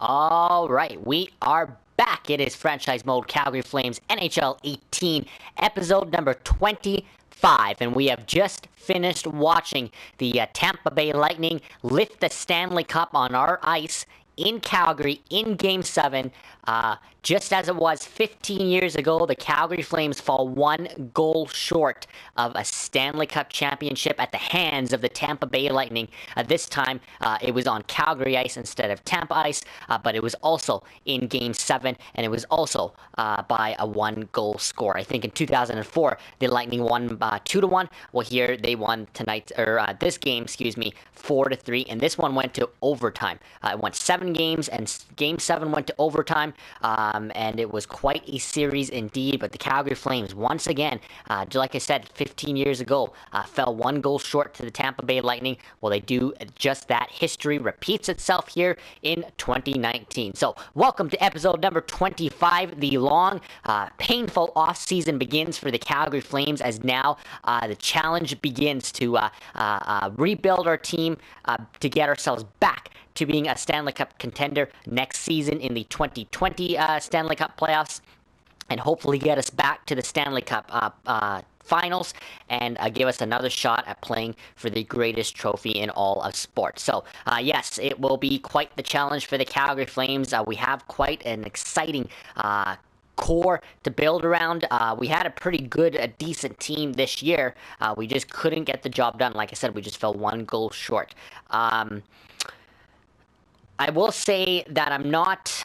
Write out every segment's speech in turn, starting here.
All right, we are back. It is Franchise Mode Calgary Flames NHL 18, episode number 25, and we have just finished watching the Tampa Bay Lightning lift the Stanley Cup on our ice in Calgary in Game 7. Just as it was 15 years ago, the Calgary Flames fall one goal short of a Stanley Cup championship at the hands of the Tampa Bay Lightning. This time, it was on Calgary ice instead of Tampa ice, but it was also in Game 7, and it was also by a one-goal score. I think in 2004, the Lightning won 2-1. Well, here they won this game, 4-3, and this one went to overtime. It went 7 games, and Game 7 went to overtime. And it was quite a series indeed, but the Calgary Flames, once again, like I said, 15 years ago, fell one goal short to the Tampa Bay Lightning. Well, they do just that. History repeats itself here in 2019. So, welcome to episode number 25. The long, painful off-season begins for the Calgary Flames as now the challenge begins to rebuild our team to get ourselves back to being a Stanley Cup contender next season in the 2020 Stanley Cup playoffs, and hopefully get us back to the Stanley Cup Finals and give us another shot at playing for the greatest trophy in all of sports. So, yes, it will be quite the challenge for the Calgary Flames. We have quite an exciting core to build around. We had a pretty good, decent team this year. We just couldn't get the job done. Like I said, we just fell one goal short. I will say that I'm not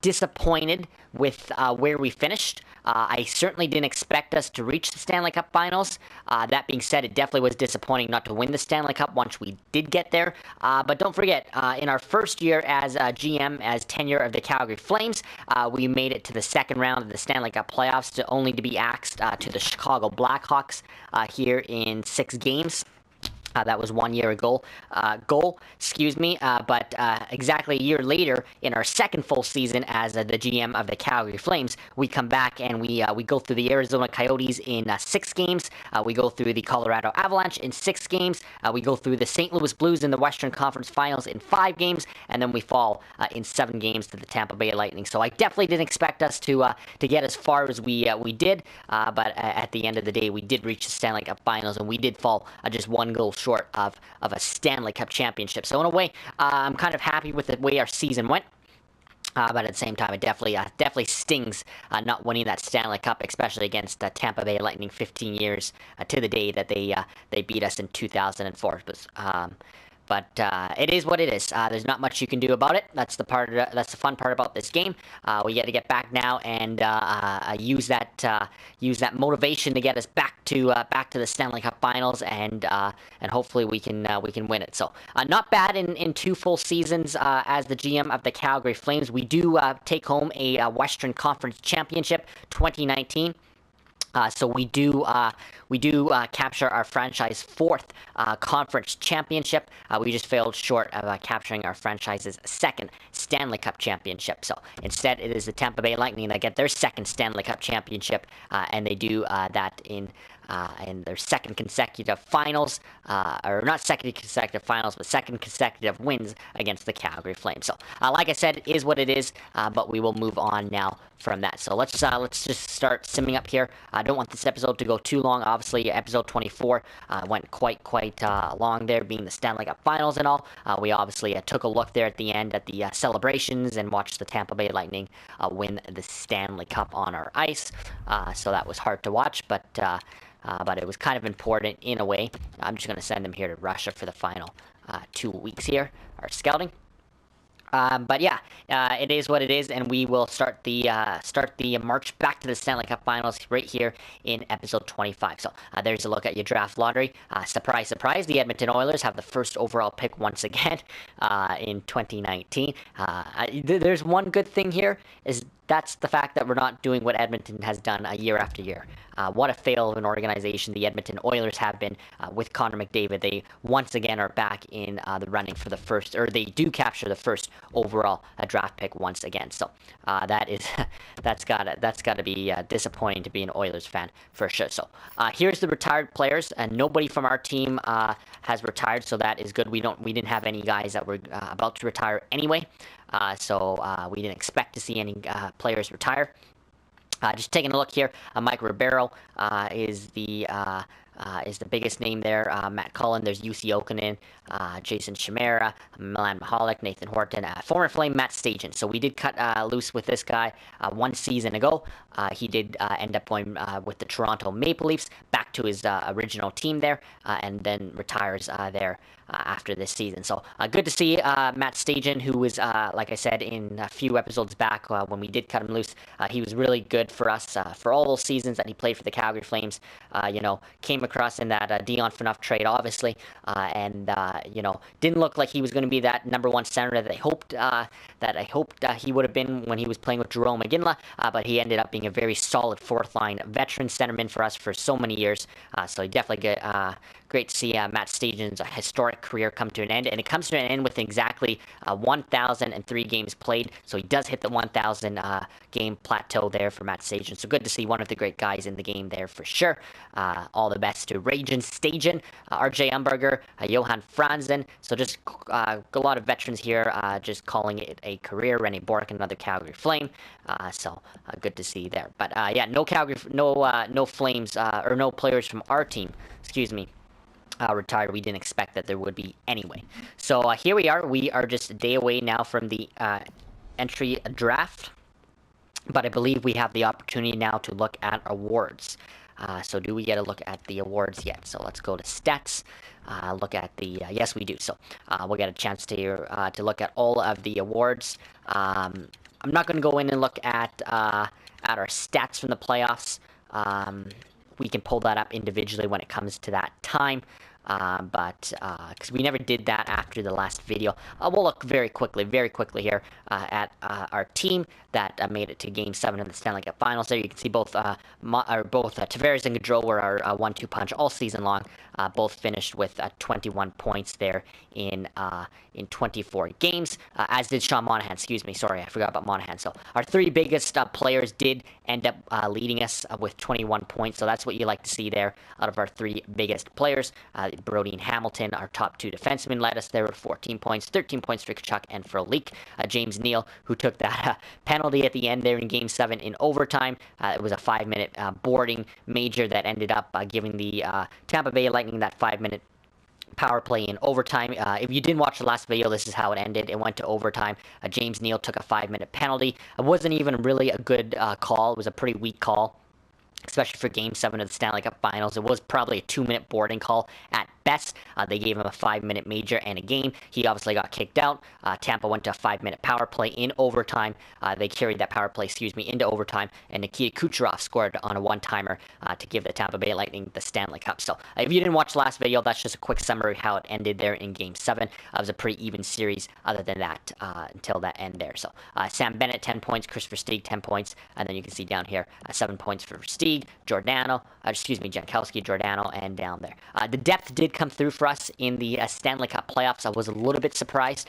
disappointed with where we finished. I certainly didn't expect us to reach the Stanley Cup Finals. That being said, it definitely was disappointing not to win the Stanley Cup once we did get there. But don't forget, in our first year as GM, as tenure of the Calgary Flames, we made it to the second round of the Stanley Cup playoffs, to only to be axed to the Chicago Blackhawks here in 6 games. That was 1 year ago. But exactly a year later, in our second full season as the GM of the Calgary Flames, we come back and we go through the Arizona Coyotes in 6 games. We go through the Colorado Avalanche in 6 games. We go through the St. Louis Blues in the Western Conference Finals in 5 games, and then we fall in 7 games to the Tampa Bay Lightning. So I definitely didn't expect us to get as far as we did, but at the end of the day, we did reach the Stanley Cup Finals, and we did fall just one goal short of a Stanley Cup championship. So in a way, I'm kind of happy with the way our season went. But at the same time, it definitely stings not winning that Stanley Cup, especially against the Tampa Bay Lightning 15 years to the day that they beat us in 2004. But it is what it is. There's not much you can do about it. That's the fun part about this game. We got to get back now and use that motivation to get us back to the Stanley Cup Finals, and hopefully we can win it. So not bad in 2 full seasons as the GM of the Calgary Flames. We do take home a Western Conference Championship 2019. So we do capture our franchise 4th conference championship. We just failed short of capturing our franchise's 2nd Stanley Cup championship. So instead, it is the Tampa Bay Lightning that get their 2nd Stanley Cup championship, and they do that in their 2nd consecutive finals, or not 2nd consecutive finals, but 2nd consecutive wins against the Calgary Flames. So, like I said, it is what it is, but we will move on now from that. So let's just start simming up here. I don't want this episode to go too long. Obviously, episode 24 went quite long there, being the Stanley Cup Finals and all. We obviously took a look there at the end at the celebrations and watched the Tampa Bay Lightning win the Stanley Cup on our ice. So that was hard to watch, but it was kind of important in a way. I'm just going to send them here to Russia for the final 2 weeks here, our scouting. But yeah, it is what it is, and we will start the march back to the Stanley Cup Finals right here in episode 25. So there's a look at your draft lottery. Surprise, surprise, the Edmonton Oilers have the first overall pick once again in 2019. There's one good thing here, is that's the fact that we're not doing what Edmonton has done year after year. What a fail of an organization the Edmonton Oilers have been with Connor McDavid. They once again are back in the running for the first, or they do capture the first overall draft pick once again. So that's gotta be disappointing to be an Oilers fan for sure. So here's the retired players, and nobody from our team has retired, so that is good. We didn't have any guys that were about to retire anyway. so we didn't expect to see any players retire. Just taking a look here, Mike Ribeiro is the biggest name there. Matt Cullen, there's UC Okunin, Jason Chimera, Milan Mahalik, Nathan Horton, former Flame Matt Stajan. So we did cut loose with this guy one season ago. He did end up going with the Toronto Maple Leafs, back to his original team there, and then retires there after this season. So good to see Matt Stajan, who was, like I said, in a few episodes back when we did cut him loose. He was really good for us for all those seasons that he played for the Calgary Flames. Came across in that Dion Phaneuf trade, obviously, and didn't look like he was going to be that number one center that I hoped he would have been when he was playing with Jerome McGinley, but he ended up being a very solid fourth line veteran centerman for us for so many years. So he definitely great to see Matt Stajan's historic career come to an end, and it comes to an end with exactly 1,003 games played. So he does hit the 1,000 game plateau there for Matt Stajan. So good to see one of the great guys in the game there for sure. All the best to Rajan Stajan, RJ Umberger, Johan Franzen. So just a lot of veterans here, just calling it a career. Rennie Bork, another Calgary Flame. So good to see there. But yeah, no Flames or no players from our team. Excuse me. Retired. We didn't expect that there would be anyway. So here we are. We are just a day away now from the entry draft, but I believe we have the opportunity now to look at awards. So do we get a look at the awards yet? So let's go to stats. Look at the yes, we do. So we'll get a chance to look at all of the awards. I'm not going to go in and look at our stats from the playoffs. We can pull that up individually when it comes to that time. But because we never did that after the last video, we'll look very quickly here at our team that made it to Game 7 of the Stanley Cup Finals. There you can see both Tavares and Gaudreau were our 1-2 punch all season long. Both finished with 21 points there in 24 games, as did Sean Monahan. Excuse me, sorry, I forgot about Monahan. So our three biggest players did end up leading us with 21 points. So that's what you like to see there out of our three biggest players. Brody and Hamilton, our top two defensemen, led us there with 14 points, 13 points for Tkachuk and for Leak. James Neal, who took that penalty at the end there in Game 7 in overtime. It was a 5-minute boarding major that ended up giving the Tampa Bay Lightning that 5-minute power play in overtime. If you didn't watch the last video, this is how it ended. It went to overtime. James Neal took a 5-minute penalty. It wasn't even really a good call. It was a pretty weak call, especially for Game 7 of the Stanley Cup Finals. It was probably a 2-minute boarding call at best. They gave him a 5-minute major and a game. He obviously got kicked out. Tampa went to a 5-minute power play in overtime. They carried that power play, into overtime, and Nikita Kucherov scored on a one-timer to give the Tampa Bay Lightning the Stanley Cup. So if you didn't watch the last video, that's just a quick summary of how it ended there in Game 7. It was a pretty even series other than that until that end there. So Sam Bennett, 10 points. Chris Versteeg, 10 points. And then you can see down here, 7 points for Versteeg, Jankowski, Giordano, and down there. The depth did come through for us in the Stanley Cup playoffs. I was a little bit surprised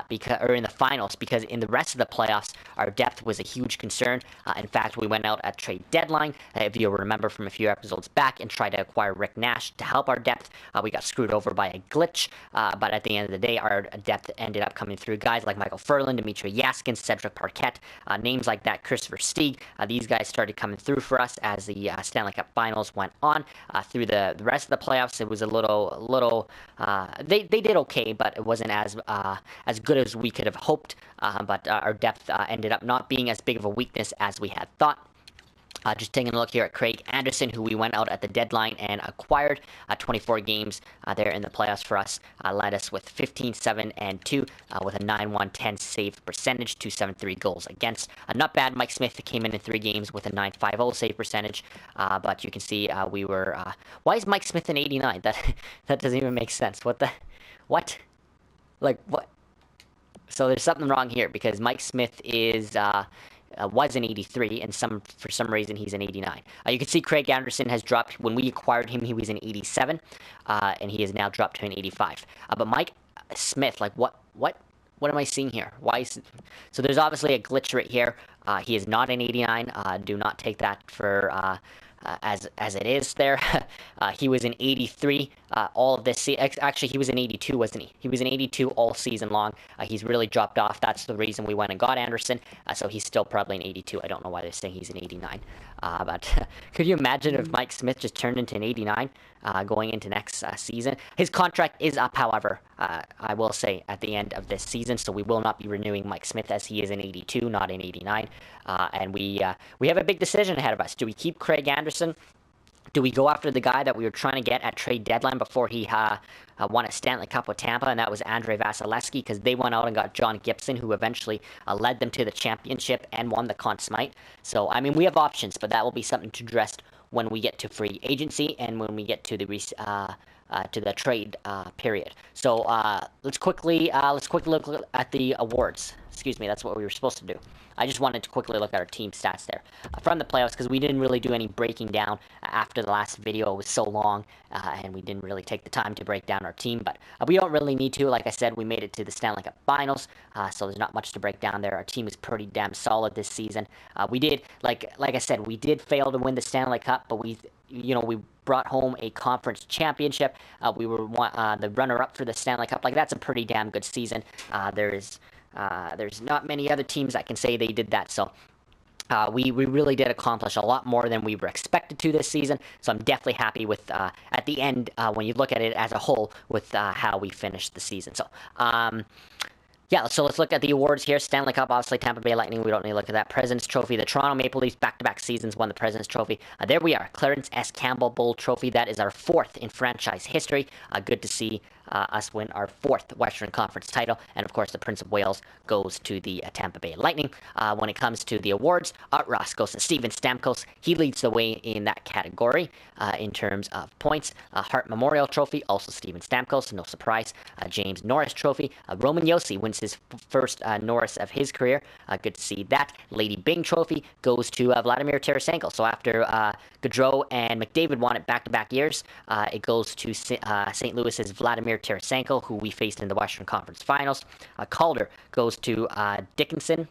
in the finals, because in the rest of the playoffs, our depth was a huge concern. In fact, we went out at trade deadline, if you'll remember from a few episodes back, and tried to acquire Rick Nash to help our depth. We got screwed over by a glitch, but at the end of the day, our depth ended up coming through. Guys like Michael Furlan, Dmitry Yaskin, Cedric Parquet, names like that, Chris Versteeg, these guys started coming through for us as the Stanley Cup Finals went on. Through the rest of the playoffs, it was a little they did okay, but it wasn't as good as we could have hoped. But our depth ended up not being as big of a weakness as we had thought. Just taking a look here at Craig Anderson, who we went out at the deadline and acquired. 24 games there in the playoffs for us. Led us with 15, 7, and 2 with a 9-1-10 save percentage, 273 goals against. Not bad. Mike Smith came in 3 games with a 950 save percentage. But you can see we were... why is Mike Smith an 89? That doesn't even make sense. What? Like, what? So there's something wrong here, because Mike Smith is... was an 83, and for some reason he's an 89. You can see Craig Anderson has dropped. When we acquired him, he was an 87, and he has now dropped to an 85. But Mike Smith, like what am I seeing here? So there's obviously a glitch right here. He is not an 89. Do not take that for as it is there. He was in 83 all of this actually, he was in 82, wasn't he? He was in 82 all season long. He's really dropped off. That's the reason we went and got Anderson. So he's still probably in 82. I don't know why they're saying he's in 89. But could you imagine if Mike Smith just turned into an 89 going into next season? His contract is up, however, I will say, at the end of this season. So we will not be renewing Mike Smith, as he is in 82, not in 89. And we have a big decision ahead of us. Do we keep Craig Anderson? Do we go after the guy that we were trying to get at trade deadline before he won a Stanley Cup with Tampa, and that was Andrei Vasilevsky, because they went out and got John Gibson, who eventually led them to the championship and won the Conn Smythe. So, I mean, we have options, but that will be something to address when we get to free agency and when we get to the trade period. So let's quickly look at the awards. Excuse me, that's what we were supposed to do. I just wanted to quickly look at our team stats there from the playoffs, because we didn't really do any breaking down after the last video. It was so long, and we didn't really take the time to break down our team, but we don't really need to. Like I said, we made it to the Stanley Cup Finals, so there's not much to break down there. Our team is pretty damn solid this season. We did, like I said, we did fail to win the Stanley Cup, but we brought home a conference championship. We were the runner-up for the Stanley Cup. Like, that's a pretty damn good season. There's not many other teams that can say they did that. So we really did accomplish a lot more than we were expected to this season. So I'm definitely happy with, at the end, when you look at it as a whole, with how we finished the season. So, yeah, so let's look at the awards here. Stanley Cup, obviously, Tampa Bay Lightning. We don't need to look at that. President's Trophy. The Toronto Maple Leafs back-to-back seasons won the President's Trophy. There we are. Clarence S. Campbell Bowl Trophy. That is our 4th in franchise history. Good to see us win our 4th Western Conference title. And, of course, the Prince of Wales goes to the Tampa Bay Lightning. When it comes to the awards, Art Ross goes to Steven Stamkos. He leads the way in that category in terms of points. Hart Memorial Trophy, also Steven Stamkos, no surprise. James Norris Trophy. Roman Josi wins his first Norris of his career. Good to see that. Lady Byng Trophy goes to Vladimir Tarasenko. So after Gaudreau and McDavid won it back-to-back years, it goes to St. Louis's Vladimir Tarasenko, who we faced in the Western Conference Finals. Calder goes to Dickinson.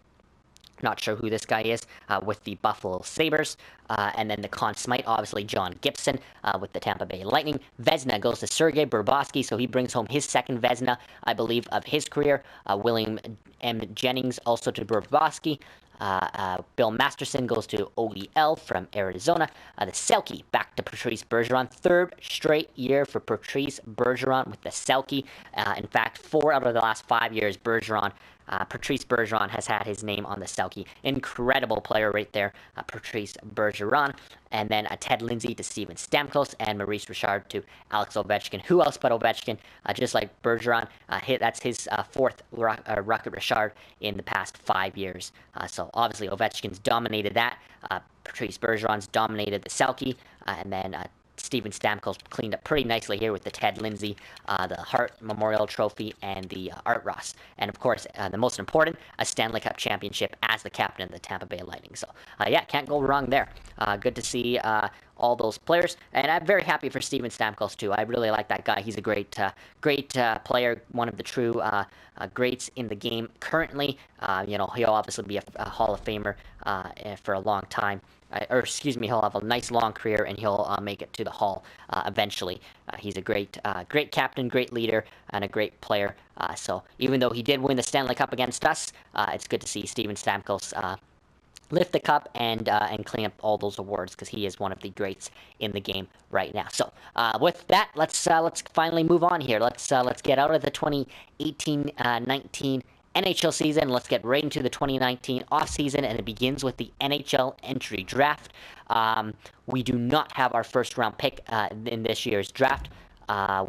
Not sure who this guy is, with the Buffalo Sabres. And then the Conn Smythe, obviously John Gibson with the Tampa Bay Lightning. Vezina goes to Sergei Bobrovsky, so he brings home his 2nd Vezina, I believe, of his career. William M. Jennings also to Bobrovsky. Bill Masterson goes to OEL from Arizona. The Selke back to Patrice Bergeron. 3rd straight year for Patrice Bergeron with the Selke. In fact, 4 out of the last 5 years, Patrice Bergeron has had his name on the Selke. Incredible player right there, Patrice Bergeron. And then Ted Lindsay to Steven Stamkos, and Maurice Richard to Alex Ovechkin. Who else but Ovechkin? Just like Bergeron, that's his 4th Rocket Richard in the past 5 years. So obviously Ovechkin's dominated that. Patrice Bergeron's dominated the Selke, and then Steven Stamkos cleaned up pretty nicely here with the Ted Lindsay, the Hart Memorial Trophy, and the Art Ross. And, of course, the most important, a Stanley Cup championship as the captain of the Tampa Bay Lightning. So, yeah, can't go wrong there. Good to see all those players. And I'm very happy for Steven Stamkos, too. I really like that guy. He's a great player, one of the true greats in the game currently. He'll obviously be a Hall of Famer for a long time. He'll have a nice long career, and he'll make it to the Hall eventually. He's a great captain, great leader, and a great player. So even though he did win the Stanley Cup against us, it's good to see Steven Stamkos lift the cup and clean up all those awards, because he is one of the greats in the game right now. So with that, let's finally move on here. Let's get out of the 2018-19 NHL season. Let's get right into the 2019 offseason, and it begins with the NHL Entry Draft. We do not have our first round pick in this year's draft.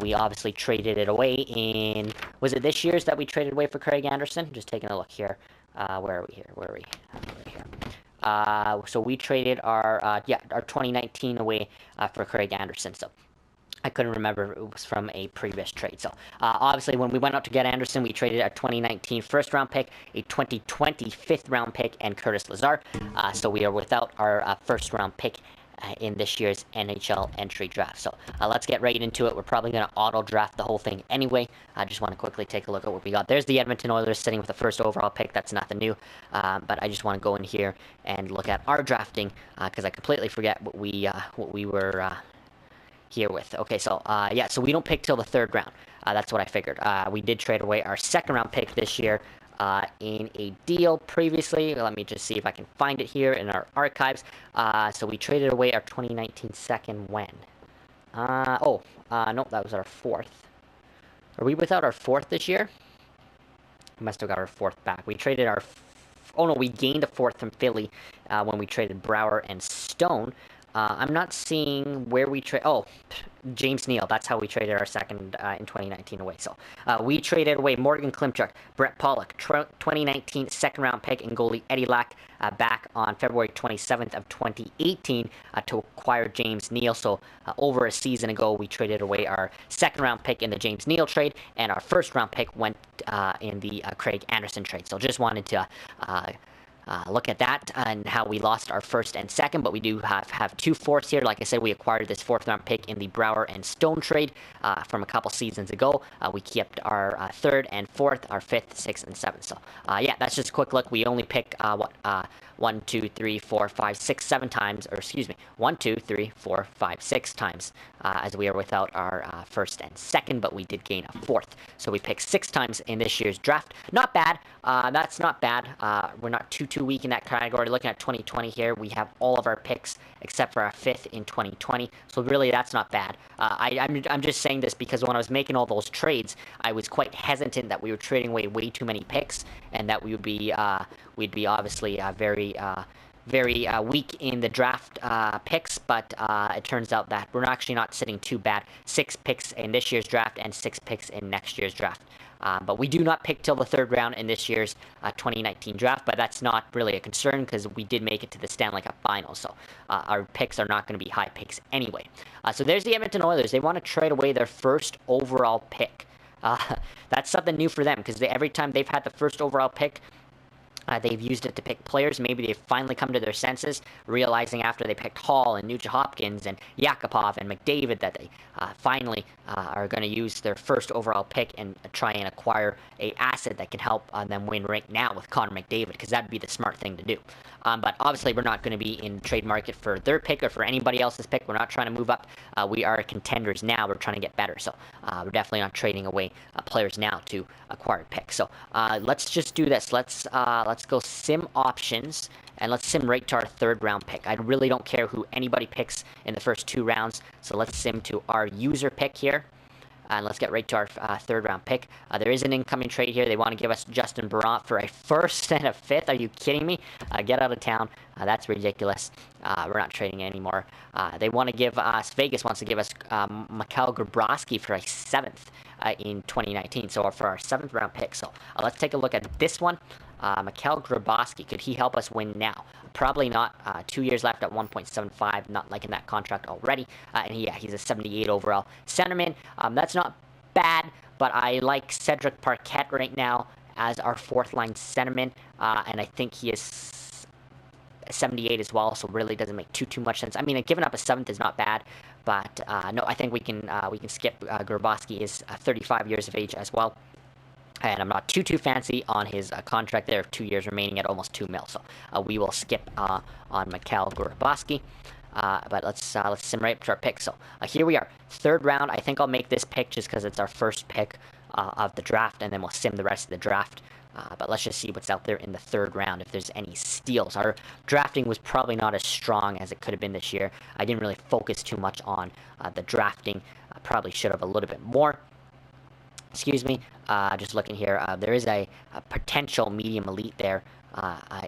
We obviously traded it away in... Was it this year's that we traded away for Craig Anderson? Just taking a look here. Where are we here? Where are we? Right here. So we traded our 2019 away for Craig Anderson. So I couldn't remember if it was from a previous trade. So, obviously, when we went out to get Anderson, we traded a 2019 first-round pick, a 2020 fifth-round pick, and Curtis Lazar. So we are without our first-round pick in this year's NHL Entry Draft. So let's get right into it. We're probably going to auto-draft the whole thing anyway. I just want to quickly take a look at what we got. There's the Edmonton Oilers sitting with the first overall pick. That's nothing new. But I just want to go in here and look at our drafting because I completely forget what we were here with. Okay, so yeah, so we don't pick till the third round. That's what I figured. We did trade away our second round pick this year in a deal previously. Let me just see if I can find it here in our archives. So we traded away our 2019 second when? Nope, that was our fourth. Are we without our fourth this year? We must have got our fourth back. We traded our... Oh no, we gained a fourth from Philly when we traded Brouwer and Stone. I'm not seeing where we trade. Oh, James Neal. That's how we traded our second in 2019 away. So we traded away Morgan Klimchuk, Brett Pollock, 2019 second round pick, and goalie Eddie Lack back on February 27th of 2018 to acquire James Neal. So over a season ago, we traded away our second round pick in the James Neal trade, and our first round pick went in the Craig Anderson trade. So just wanted to look at that and how we lost our first and second, but we do have two fourths here. Like I said, we acquired this fourth round pick in the Brouwer and Stone trade from a couple seasons ago. We kept our third and fourth, our fifth, sixth, and seventh. So yeah, that's just a quick look. We only pick 1, 2, 3, 4, 5, 6, 7 times, or excuse me, 1, 2, 3, 4, 5, 6 times, as we are without our first and second, but we did gain a fourth. So we picked 6 times in this year's draft. Not bad. That's not bad. We're not too weak in that category. Looking at 2020 here, we have all of our picks except for our fifth in 2020. So really, that's not bad. I'm just saying this because when I was making all those trades, I was quite hesitant that we were trading away way too many picks, and that we would be we'd be obviously very weak in the draft picks, but it turns out that we're actually not sitting too bad. 6 picks in this year's draft and 6 picks in next year's draft. But we do not pick till the third round in this year's 2019 draft, but that's not really a concern because we did make it to the Stanley Cup Finals, so our picks are not going to be high picks anyway. So there's the Edmonton Oilers. They want to trade away their first overall pick. That's something new for them because every time they've had the first overall pick, they've used it to pick players. Maybe they've finally come to their senses, realizing after they picked Hall and Nugent Hopkins and Yakupov and McDavid that they finally are going to use their first overall pick and try and acquire a asset that can help them win right now with Connor McDavid, because that'd be the smart thing to do. But obviously, we're not going to be in the trade market for their pick or for anybody else's pick. We're not trying to move up. We are contenders now. We're trying to get better. So we're definitely not trading away players now to acquire picks. So let's just do this. Let's go sim options, and let's sim right to our third round pick. I really don't care who anybody picks in the first 2 rounds. So let's sim to our user pick here. And let's get right to our third round pick. There is an incoming trade here. They want to give us Justin Barrant for a first and a fifth. Are you kidding me? Get out of town. That's ridiculous. We're not trading anymore. They want to give us, Vegas wants to give us Mikhail Grabowski for a seventh in 2019. So for our 7th round pick. So let's take a look at this one. Mikhail Grabowski, could he help us win now? Probably not. 2 years left at 1.75, not liking that contract already. And yeah, he's a 78 overall centerman. That's not bad, but I like Cedric Parquet right now as our 4th line centerman. And I think he is 78 as well, so really doesn't make too much sense. I mean, giving up a 7th is not bad, but no, I think we can skip. Grabowski is 35 years of age as well. And I'm not too fancy on his contract there of 2 years remaining at almost $2 million. So we will skip on Mikhail Grabowski. But let's sim right up to our pick. So here we are, 3rd round. I think I'll make this pick just because it's our first pick of the draft, and then we'll sim the rest of the draft. But let's just see what's out there in the 3rd round, if there's any steals. Our drafting was probably not as strong as it could have been this year. I didn't really focus too much on the drafting. I probably should have a little bit more. Excuse me, just looking here, there is a potential medium elite there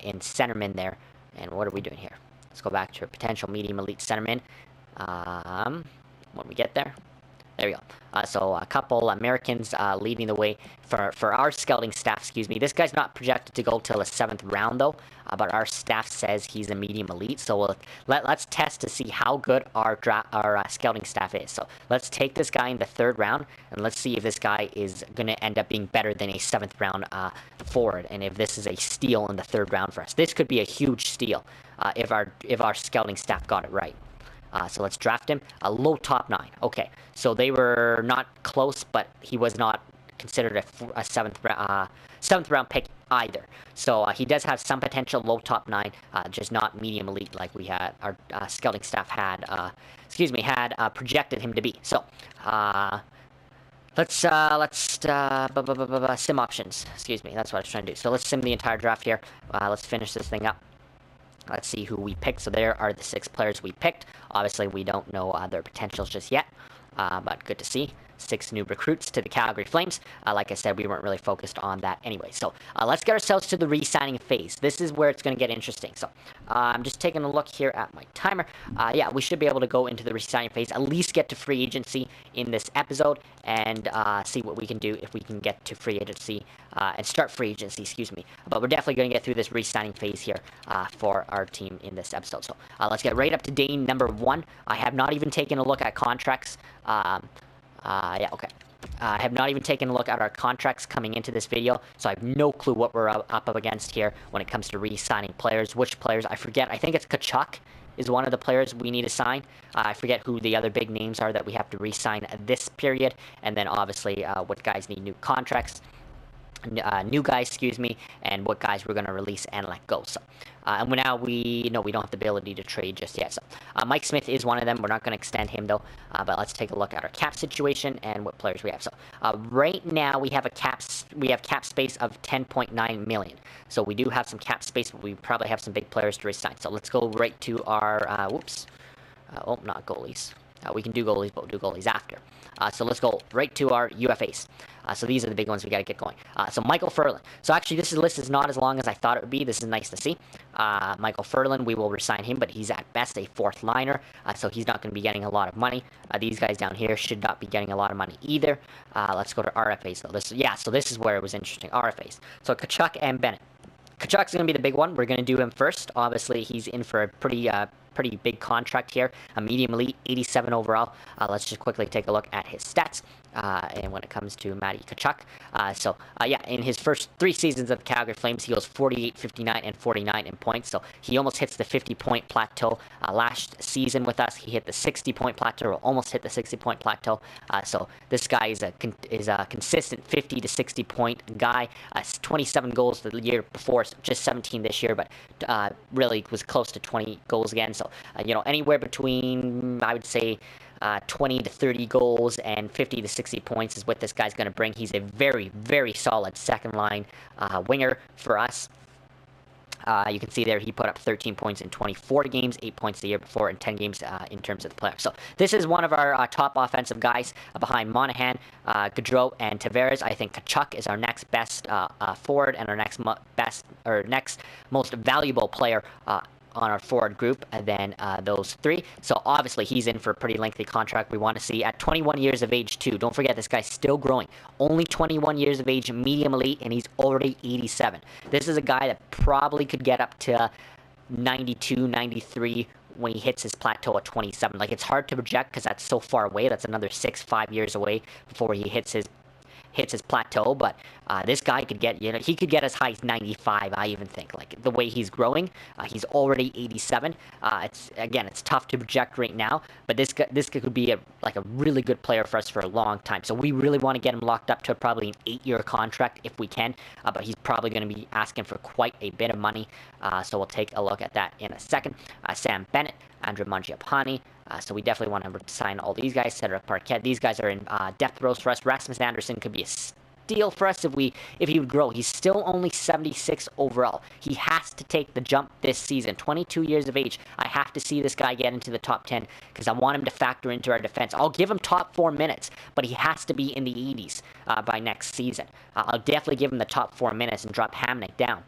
in centerman there. And what are we doing here? Let's go back to a potential medium elite centerman when we get there. There we go. So a couple Americans leading the way for our scouting staff, excuse me. This guy's not projected to go till the 7th round, though, but our staff says he's a medium elite. So let's test to see how good our scouting staff is. So let's take this guy in the 3rd round, and let's see if this guy is going to end up being better than a 7th round forward, and if this is a steal in the 3rd round for us. This could be a huge steal if our scouting staff got it right. So let's draft him. A low top 9. Okay, so they were not close, but he was not considered a seventh round pick either. So he does have some potential, low top 9, just not medium elite like we had our scouting staff had projected him to be. So let's sim options. Excuse me, that's what I was trying to do. So let's sim the entire draft here. Let's finish this thing up. Let's see who we picked. So there are the 6 players we picked. Obviously, we don't know their potentials just yet, but good to see. 6 new recruits to the Calgary Flames. Like I said, we weren't really focused on that anyway. So let's get ourselves to the re-signing phase. This is where it's going to get interesting. So I'm just taking a look here at my timer. Yeah, we should be able to go into the re-signing phase, at least get to free agency in this episode, and see what we can do if we can get to free agency and start free agency, excuse me. But we're definitely going to get through this re-signing phase here for our team in this episode. So let's get right up to day number 1. I have not even taken a look at contracts. Yeah, okay. I have not even taken a look at our contracts coming into this video, so I have no clue what we're up against here when it comes to re-signing players. Which players, I forget. I think it's Tkachuk is one of the players we need to sign. I forget who the other big names are that we have to re-sign this period, and then obviously what guys need new contracts. New guys, excuse me, and what guys we're going to release and let go. So, and now we don't have the ability to trade just yet. So, Mike Smith is one of them. We're not going to extend him though. But let's take a look at our cap situation and what players we have. So, right now we have cap space of 10.9 million. So we do have some cap space, but we probably have some big players to resign. So let's go right to our oh, not goalies. We can do goalies, but we'll do goalies after. So let's go right to our UFAs. So these are the big ones we got to get going. So Michael Furlan. So actually, this list is not as long as I thought it would be. This is nice to see. Michael Furlan, we will resign him, but he's at best a 4th liner, so he's not going to be getting a lot of money. These guys down here should not be getting a lot of money either. Let's go to RFAs though. So this is where it was interesting. RFAs. So Tkachuk and Bennett. Tkachuk's going to be the big one. We're going to do him first. Obviously, he's in for a pretty big contract here. A medium elite, 87 overall. Let's just quickly take a look at his stats. And when it comes to Matty Tkachuk, yeah, in his first 3 seasons of the Calgary Flames, he goes 48, 59, and 49 in points. So he almost hits the 50-point plateau. Last season with us, he hit the 60-point plateau, or almost hit the 60-point plateau. So this guy is a consistent 50 to 60-point guy. 27 goals the year before, just 17 this year, but really was close to 20 goals again. So anywhere between, I would say, 20 to 30 goals and 50 to 60 points is what this guy's going to bring. He's a very, very solid second-line winger for us. You can see there he put up 13 points in 24 games, 8 points the year before, and 10 games in terms of the playoffs. So this is one of our top offensive guys behind Monahan, Gaudreau, and Tavares. I think Tkachuk is our next best forward and our next most valuable player on our forward group than those 3. So obviously he's in for a pretty lengthy contract. We want to see at 21 years of age too. Don't forget, this guy's still growing. Only 21 years of age, medium elite, and he's already 87. This is a guy that probably could get up to 92, 93 when he hits his plateau at 27. Like, it's hard to project because that's so far away. That's another 5 years away before he hits his plateau, but this guy could get, he could get as high as 95, I even think. Like, the way he's growing, he's already 87. It's tough to project right now, but this could be a really good player for us for a long time. So we really want to get him locked up to probably an 8-year contract if we can, but he's probably going to be asking for quite a bit of money, so we'll take a look at that in a second. Sam Bennett, Andrew Mangiapane. So we definitely want to sign all these guys. Cedric Parquet. These guys are in depth rows for us. Rasmus Anderson could be a steal for us if he would grow. He's still only 76 overall. He has to take the jump this season. 22 years of age. I have to see this guy get into the top 10 because I want him to factor into our defense. I'll give him top 4 minutes, but he has to be in the 80s by next season. I'll definitely give him the top 4 minutes and drop Hamnick down,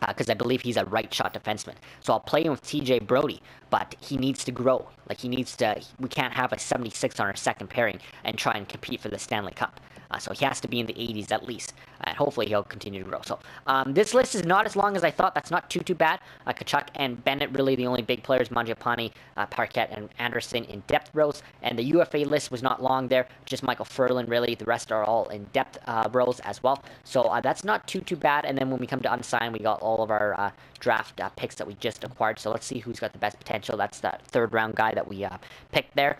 because I believe he's a right-shot defenseman. So I'll play him with TJ Brody, but he needs to grow. Like, we can't have a 76 on our second pairing and try and compete for the Stanley Cup. So he has to be in the 80s at least. and hopefully he'll continue to grow. So this list is not as long as I thought. That's not too bad. Tkachuk and Bennett really the only big players. Mangiapane, Parquet, and Anderson in depth rows. And the UFA list was not long there. Just Michael Furlan really. The rest are all in depth rows as well. So that's not too bad. And then when we come to unsigned, we got all of our draft picks that we just acquired. So let's see who's got the best potential. That's that third round guy that we picked there.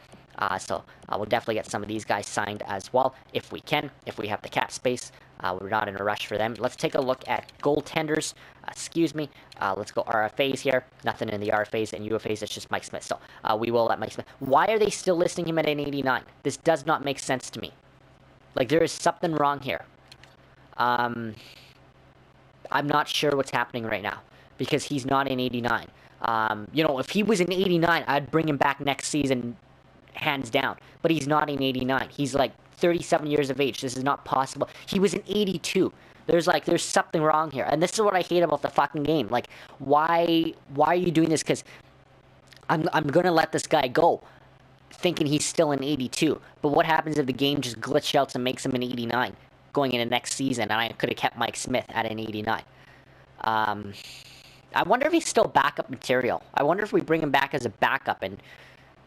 So we'll definitely get some of these guys signed as well if we can, if we have the cap space. We're not in a rush for them. Let's take a look at goaltenders. Let's go RFAs here. Nothing in the RFAs and UFAs. It's just Mike Smith. So we will let Mike Smith. Why are they still listing him at an 89? This does not make sense to me. Like, there is something wrong here. I'm not sure what's happening right now because he's not in 89. If he was in 89, I'd bring him back next season, hands down. But he's not in 89. He's like 37 years of age. This is not possible. He was in 82. There's something wrong here. And this is what I hate about the fucking game. Like, why are you doing this? Because I'm going to let this guy go thinking he's still in 82. But what happens if the game just glitched out and makes him an 89 going into next season? And I could have kept Mike Smith at an 89. I wonder if he's still backup material. I wonder if we bring him back as a backup. And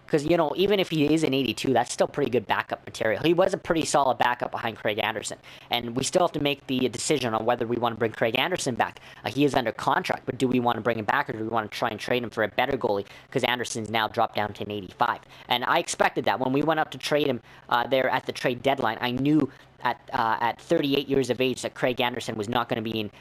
because, even if he is an 82, that's still pretty good backup material. He was a pretty solid backup behind Craig Anderson. And we still have to make the decision on whether we want to bring Craig Anderson back. He is under contract, but do we want to bring him back or do we want to try and trade him for a better goalie? Because Anderson's now dropped down to an 85. And I expected that. When we went out to trade him there at the trade deadline, I knew at 38 years of age that Craig Anderson was not going to be in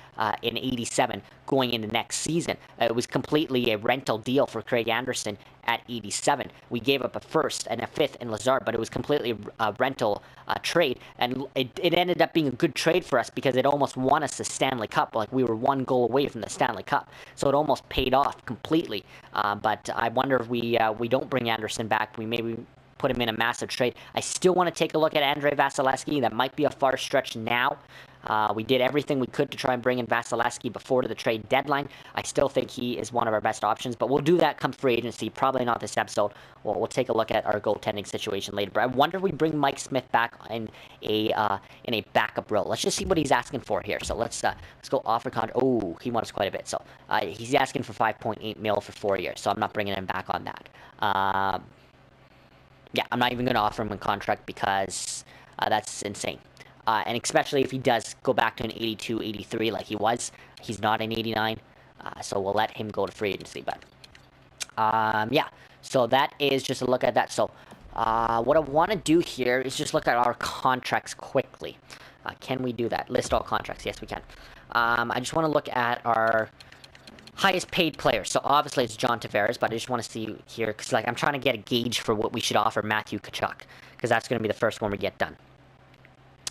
87 going into next season. It was completely a rental deal for Craig Anderson at 87. We gave up a first and a fifth in Lazard, but it was completely a rental trade, and it ended up being a good trade for us because it almost won us the Stanley Cup. Like, we were one goal away from the Stanley Cup, so it almost paid off completely. But I wonder if we don't bring Anderson back. We maybe put him in a massive trade. I still want to take a look at Andrei Vasilevsky. That might be a far stretch now. We did everything we could to try and bring in Vasilevsky before the trade deadline. I still think he is one of our best options, but we'll do that come free agency. Probably not this episode. We'll take a look at our goaltending situation later. But I wonder if we bring Mike Smith back in a backup role. Let's just see what he's asking for here. So let's go offer contract. Oh, he wants quite a bit. So he's asking for $5.8 million for 4 years. So I'm not bringing him back on that. Yeah, I'm not even going to offer him a contract because that's insane. And especially if he does go back to an 82, 83 like he was. He's not an 89. So we'll let him go to free agency. But, yeah. So that is just a look at that. So what I want to do here is just look at our contracts quickly. Can we do that? List all contracts. Yes, we can. I just want to look at our highest paid player. So obviously it's John Tavares, but I just want to see here because I'm trying to get a gauge for what we should offer Matthew Tkachuk because that's going to be the first one we get done.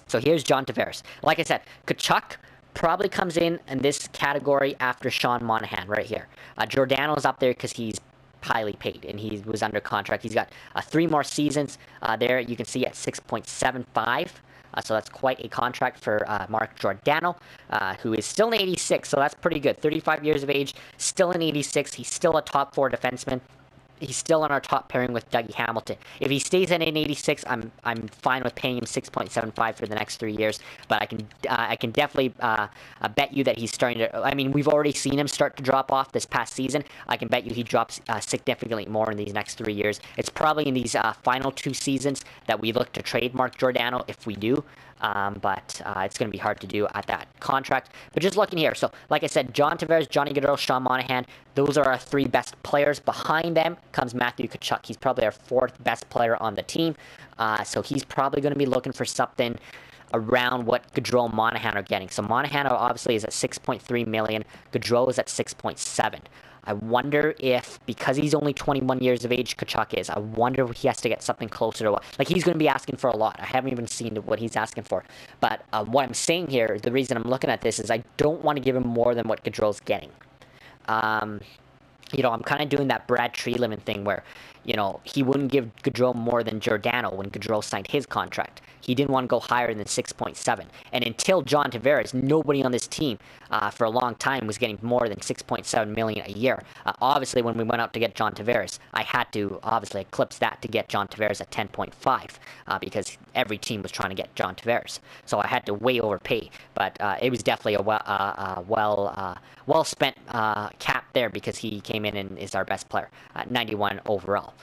So here's John Tavares. Like I said, Tkachuk probably comes in this category after Sean Monahan right here. Giordano's up there because he's highly paid and he was under contract. He's got 3 more seasons there. You can see at 6.75. So that's quite a contract for Mark Giordano, who is still an 86, so that's pretty good. 35 years of age, still an 86. He's still a top 4 defenseman. He's still on our top pairing with Dougie Hamilton. If he stays at an 86, I'm fine with paying him 6.75 for the next 3 years. But I can definitely bet you that he's starting to. I mean, we've already seen him start to drop off this past season. I can bet you he drops significantly more in these next 3 years. It's probably in these final 2 seasons that we look to trade Mark Giordano if we do. But it's going to be hard to do at that contract. But just looking here, so like I said, John Tavares, Johnny Gaudreau, Sean Monahan, those are our 3 best players. Behind them comes Matthew Tkachuk. He's probably our 4th best player on the team. So he's probably going to be looking for something around what Gaudreau and Monahan are getting. So Monahan obviously is at $6.3 million. Gaudreau is at 6.7. I wonder if, because he's only 21 years of age, Tkachuk is, I wonder if he has to get something closer to what, like he's going to be asking for a lot. I haven't even seen what he's asking for. But what I'm saying here, the reason I'm looking at this is I don't want to give him more than what Gaudreau's getting. I'm kind of doing that Brad Treliving thing where, he wouldn't give Gaudreau more than Giordano when Gaudreau signed his contract. he didn't want to go higher than 6.7. And until John Tavares, nobody on this team for a long time was getting more than 6.7 million a year. Obviously, when we went out to get John Tavares, I had to obviously eclipse that to get John Tavares at 10.5 because every team was trying to get John Tavares. So I had to way overpay. But it was definitely a well spent cap there because he came in and is our best player, 91 overall.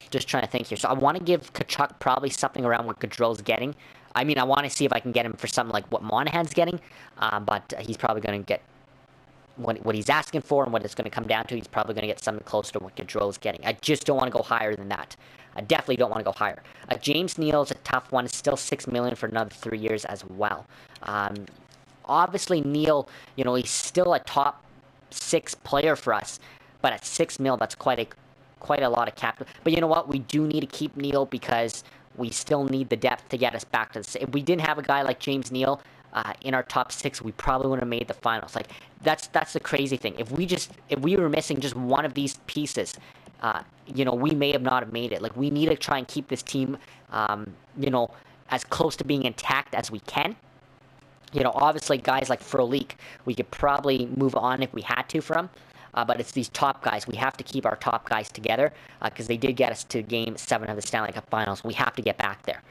Just trying to think here. So I want to give Tkachuk probably something around what Gaudreau's getting. I mean, I want to see if I can get him for something like what Monahan's getting, but he's probably going to get what he's asking for and what it's going to come down to. He's probably going to get something close to what Gaudreau's getting. I just don't want to go higher than that. I definitely don't want to go higher. James Neal's a tough one. It's still $6 million for another 3 years as well. Obviously, Neal, he's still a top 6 player for us, but at $6 million, that's quite a lot of capital. But you know what? We do need to keep Neal because we still need the depth to get us back to the... If we didn't have a guy like James Neal in our top 6, we probably wouldn't have made the finals. Like, that's the crazy thing. If we were missing just one of these pieces, we may have not have made it. Like, we need to try and keep this team, as close to being intact as we can. Obviously, guys like Frolik, we could probably move on if we had to from. But it's these top guys. We have to keep our top guys together because they did get us to Game 7 of the Stanley Cup Finals. We have to get back there.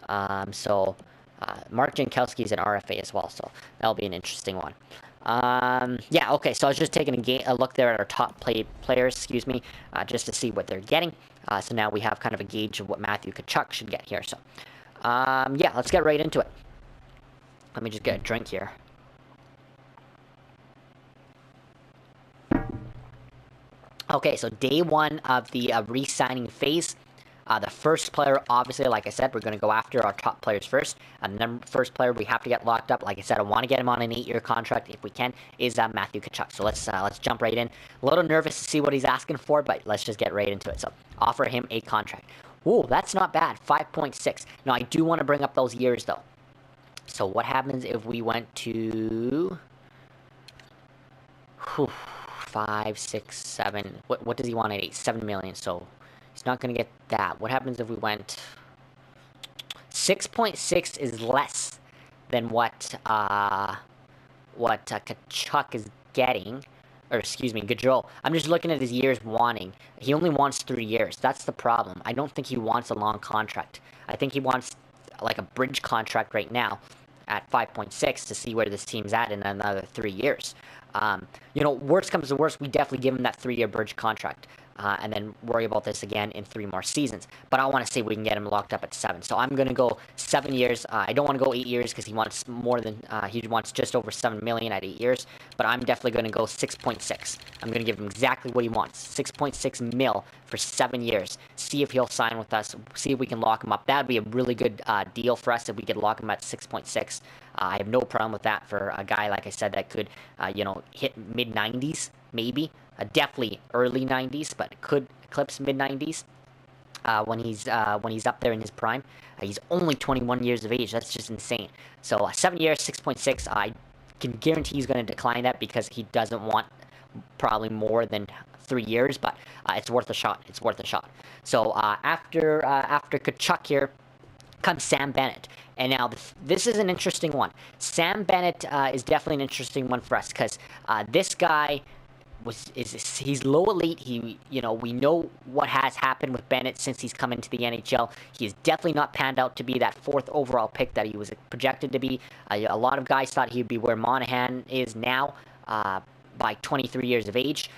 Mark Jankowski is an RFA as well, so that'll be an interesting one. Okay, so I was just taking a look there at our top players, just to see what they're getting. So now we have kind of a gauge of what Matthew Tkachuk should get here. So, let's get right into it. Let me just get a drink here. Okay, so day 1 of the re-signing phase. The first player, obviously, like I said, we're going to go after our top players first. And the first player we have to get locked up, like I said, I want to get him on an 8-year contract if we can, is Matthew Tkachuk. So let's jump right in. A little nervous to see what he's asking for, but let's just get right into it. So offer him a contract. Ooh, that's not bad, 5.6. Now, I do want to bring up those years, though. So what happens if we went to... 5, 6, 7. What does he want at 8? 7 million. So he's not going to get that. What happens if we went 6.6 is less than what Tkachuk is getting, or excuse me, Gaudreau. I'm just looking at his years wanting. He only wants 3 years. That's the problem. I don't think he wants a long contract. I think he wants like a bridge contract right now at 5.6 to see where this team's at in another 3 years. Worst comes to worst, we definitely give him that 3-year bridge contract, and then worry about this again in 3 more seasons. But I want to see if we can get him locked up at 7. So I'm going to go 7 years. I don't want to go 8 years because he wants more than, he wants just over 7 million at 8 years. But I'm definitely going to go 6.6. I'm going to give him exactly what he wants. 6.6 mil for 7 years. See if he'll sign with us. See if we can lock him up. That'd be a really good deal for us if we could lock him at 6.6. I have no problem with that for a guy, like I said, that could, hit mid-90s, maybe. Definitely early 90s, but could eclipse mid-90s when he's up there in his prime. He's only 21 years of age. That's just insane. So 7 years, 6.6. I can guarantee he's going to decline that because he doesn't want probably more than 3 years, but it's worth a shot. It's worth a shot. So after Tkachuk here comes Sam Bennett. And now this is an interesting one. Sam Bennett is definitely an interesting one for us because this guy he's low elite. We know what has happened with Bennett since he's come into the NHL. He is definitely not panned out to be that 4th overall pick that he was projected to be. A lot of guys thought he'd be where Monahan is now by 23 years of age,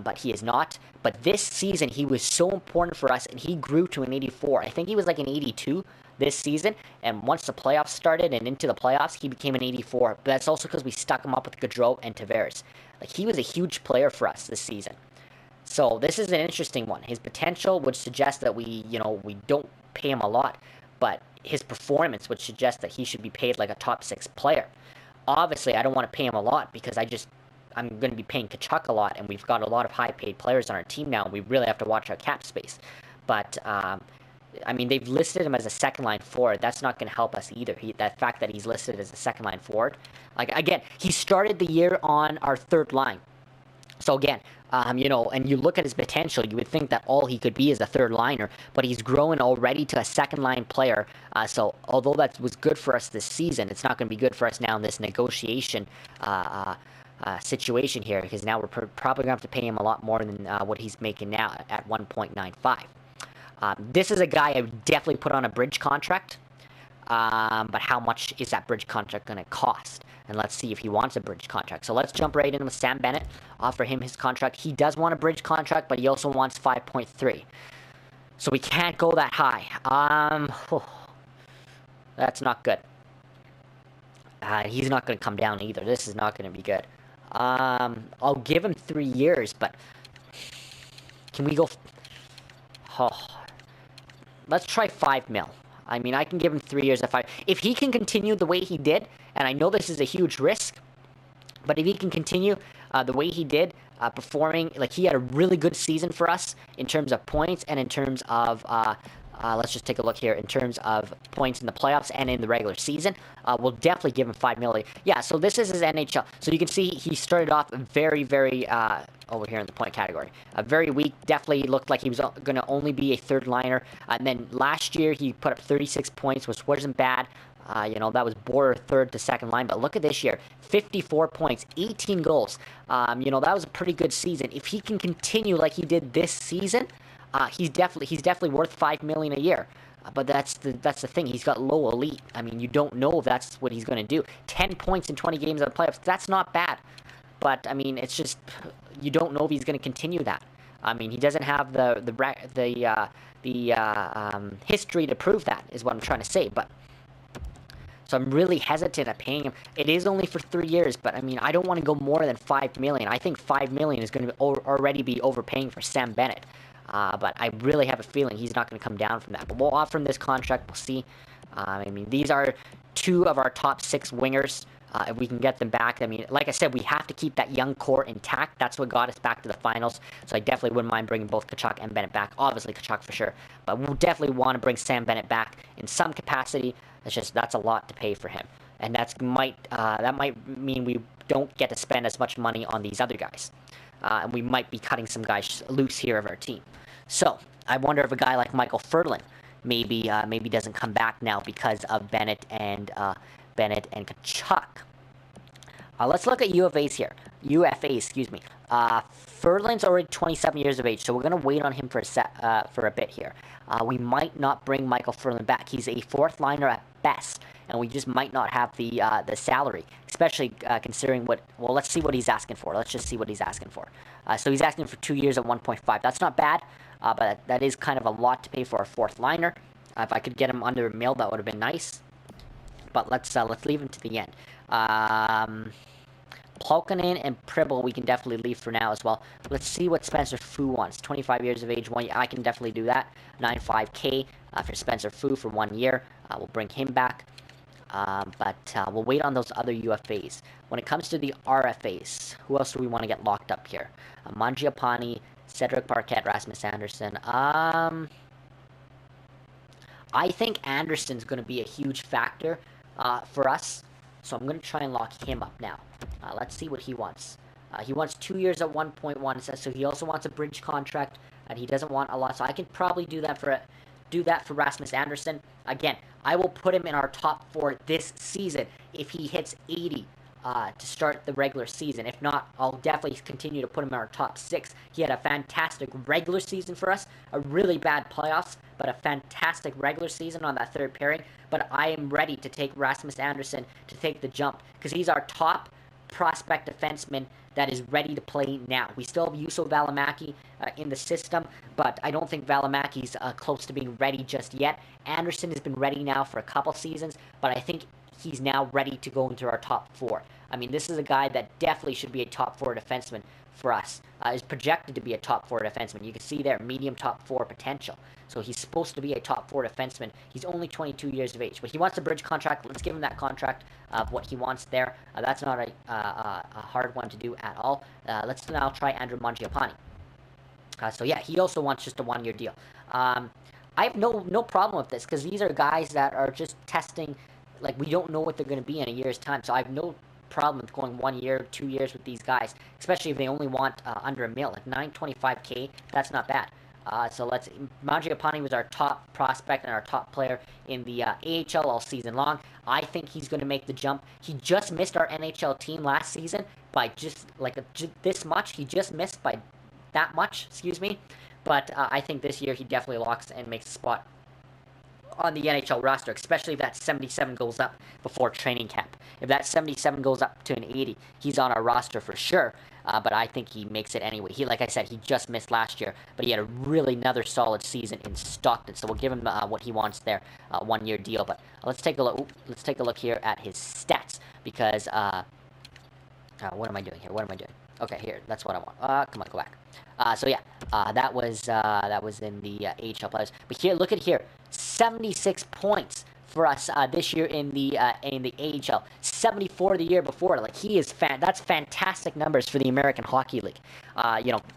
but he is not. But this season, he was so important for us, and he grew to an 84. I think he was like an 82 this season, and once the playoffs started and into the playoffs, he became an 84. But that's also because we stuck him up with Gaudreau and Tavares. Like, he was a huge player for us this season. So this is an interesting one. His potential would suggest that we don't pay him a lot, but his performance would suggest that he should be paid like a top 6 player. Obviously, I don't want to pay him a lot because I'm going to be paying Tkachuk a lot, and we've got a lot of high-paid players on our team now, and we really have to watch our cap space. But they've listed him as a second-line forward. That's not going to help us either. That fact that he's listed as a second-line forward. Like, again, he started the year on our 3rd line. So again, and you look at his potential, you would think that all he could be is a third liner, but he's growing already to a second line player. So although that was good for us this season, it's not going to be good for us now in this negotiation situation here, because now we're probably going to have to pay him a lot more than what he's making now at 1.95. This is a guy I would definitely put on a bridge contract. But how much is that bridge contract going to cost? And let's see if he wants a bridge contract. So let's jump right in with Sam Bennett, offer him his contract. He does want a bridge contract, but he also wants 5.3. So we can't go that high. That's not good. He's not going to come down either. This is not going to be good. I'll give him 3 years, but can we go... let's try 5 mil. I mean, I can give him 3 years if he can continue the way he did, and I know this is a huge risk, but if he can continue the way he did, performing, like he had a really good season for us in terms of points and in terms of, let's just take a look here, in terms of points in the playoffs and in the regular season, we'll definitely give him $5 million. Yeah, so this is his NHL. So you can see he started off very, very, over here in the point category. Very weak, definitely looked like he was going to only be a third liner. And then last year he put up 36 points, which wasn't bad. That was border third to second line. But look at this year, 54 points, 18 goals. That was a pretty good season. If he can continue like he did this season, he's definitely worth $5 million a year. But that's the thing. He's got low elite. I mean, you don't know if that's what he's going to do. 10 points in 20 games of the playoffs. That's not bad. But I mean, it's just you don't know if he's going to continue that. I mean, he doesn't have the history to prove that, is what I'm trying to say. But so I'm really hesitant at paying him. It is only for 3 years, but I mean, I don't want to go more than $5 million. I think $5 million is going to already be overpaying for Sam Bennett. But I really have a feeling he's not going to come down from that. But we'll offer him this contract. We'll see. I mean, these are 2 of our top 6 wingers. If we can get them back, I mean, like I said, we have to keep that young core intact. That's what got us back to the finals. So I definitely wouldn't mind bringing both Tkachuk and Bennett back. Obviously, Tkachuk for sure. But we'll definitely want to bring Sam Bennett back in some capacity. That's a lot to pay for him. And that might mean we don't get to spend as much money on these other guys. And we might be cutting some guys loose here of our team. So I wonder if a guy like Michael Furlan maybe doesn't come back now because of Bennett and Tkachuk. Let's look at UFAs here. Excuse me. Furlan's already 27 years of age, so we're going to wait on him for a bit here. We might not bring Michael Furlan back. He's a 4th liner at best, and we just might not have the salary, especially considering what... Well, let's see what he's asking for. Let's just see what he's asking for. So he's asking for 2 years at 1.5. That's not bad, but that is kind of a lot to pay for a 4th liner. If I could get him under $1 million, that would have been nice. But let's leave him to the end. Pulkkinen and Pribble we can definitely leave for now as well. Let's see what Spencer Fu wants. 25 years of age, I can definitely do that. 9.5K for Spencer Fu for 1 year. We'll bring him back. But we'll wait on those other UFAs. When it comes to the RFAs, who else do we want to get locked up here? Mangiapane, Cedric Parquet, Rasmus Anderson. I think Anderson's going to be a huge factor for us. So I'm going to try and lock him up now. Let's see what he wants. He wants 2 years at 1.1. It says so. He also wants a bridge contract, and he doesn't want a lot. So I can probably do that for Rasmus Anderson. Again, I will put him in our top 4 this season if he hits 80 to start the regular season. If not, I'll definitely continue to put him in our top 6. He had a fantastic regular season for us, a really bad playoffs, but a fantastic regular season on that 3rd pairing. But I am ready to take Rasmus Anderson to take the jump because he's our top prospect defenseman that is ready to play now. We still have Juuso Välimäki in the system, but I don't think Välimäki's close to being ready just yet. Anderson has been ready now for a couple seasons, but I think he's now ready to go into our top 4. I mean, this is a guy that definitely should be a top 4 defenseman for us. Is projected to be a top 4 defenseman. You can see there, medium top 4 potential. So he's supposed to be a top 4 defenseman. He's only 22 years of age, but he wants a bridge contract. Let's give him that contract of what he wants there. That's not a hard one to do at all. Let's now try Andrew Mangiapane. So yeah, he also wants just a 1-year deal. I have no problem with this because these are guys that are just testing. Like, we don't know what they're going to be in a year's time, so I have no problem with going 1 year, 2 years with these guys, especially if they only want under $1 million. Like $925K, that's not bad. Mangiapane was our top prospect and our top player in the AHL all season long. I think he's going to make the jump. He just missed our NHL team last season by just this much. He just missed by that much, excuse me. But I think this year he definitely locks and makes a spot on the NHL roster, especially if that 77 goes up before training camp. If that 77 goes up to an 80, he's on our roster for sure. But I think he makes it anyway. Like I said, he just missed last year, but he had another solid season in Stockton. So we'll give him what he wants there, 1 year deal. But let's take a look. Let's take a look here at his stats because what am I doing here? Okay, here. That's what I want. Come on, go back. That was in the AHL players. But here, look at here, 76 points for us this year in the AHL. 74 the year before. Like that's fantastic numbers for the American Hockey League.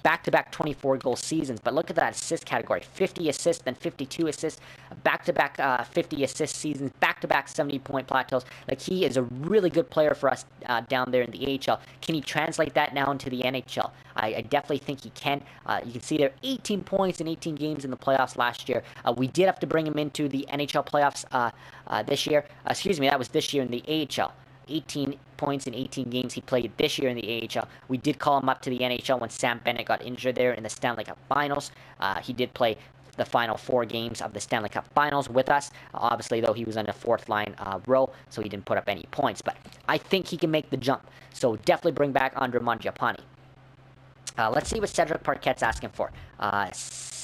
Back-to-back 24-goal seasons. But look at that assist category: 50 assists, then 52 assists, back-to-back 50 assist seasons, back-to-back 70-point plateaus. Like he is a really good player for us down there in the AHL. Can he translate that now into the NHL? I definitely think he can. You can see there 18 points in 18 games in the playoffs last year. We did have to bring him into the NHL playoffs this year. That was this year in the AHL. 18 points in 18 games he played this year in the AHL. We did call him up to the NHL when Sam Bennett got injured there in the Stanley Cup Finals. He did play the final 4 games of the Stanley Cup Finals with us. Obviously, though, he was on a fourth-line role, so he didn't put up any points. But I think he can make the jump. So definitely bring back Andre Mangiapane. Let's see what Cedric Parquet's asking for.